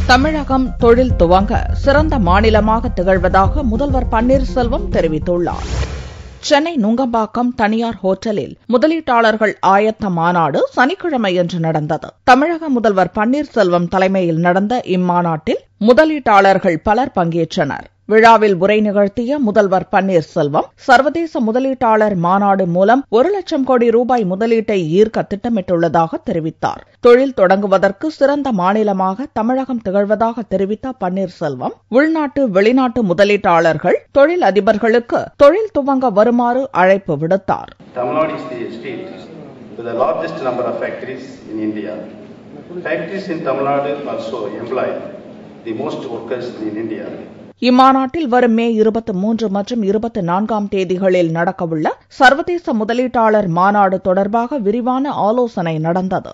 தமிழகம் தொழில் துவங்க சிறந்த மாநிலமாக திகழ்வதாக முதல்வர் பன்னீர்செல்வம் தெரிவித்துள்ளார். சென்னை நுங்கம்பாக்கம் தனியார் ஹோட்டலில் முதலீட்டாளர்கள் ஆயத்த மாநாடு சனிக்கிழமையன்று நடந்தது. தமிழக முதல்வர் பன்னீர்செல்வம் தலைமையில் நடந்த இம்மாநாட்டில் முதலீட்டாளர்கள் பலர் பங்கேற்றனர். விழாவில் உரை நிகழ்த்திய முதல்வர் பன்னீர்செல்வம், சர்வதேச முதலீட்டாளர் மாநாடு மூலம் 1,00,000 கோடி ரூபாய் முதலீட்டை ஈர்க்க திட்டமிட்டுள்ளதாக தெரிவித்தார். தொழில் தொடங்குவதற்கு சிறந்த மாநிலமாக தமிழகம் திகழ்வதாக தெரிவித்த பன்னீர்செல்வம், உள்நாட்டு வெளிநாட்டு முதலீட்டாளர்கள், தொழில் அதிபர்களுக்கு தொழில் துவங்க வருமாறு அழைப்பு விடுத்தார். Tamil is the state with the largest number of factories in India. Factories in Tamil Nadu also employ the most workers in India. இம்மாநாட்டில் வரும் மே 23 மற்றும் 24 தேதிகளில் நடக்கவுள்ள சர்வதேச முதலீட்டாளர் மாநாடு தொடர்பாக விரிவான ஆலோசனை நடந்தது.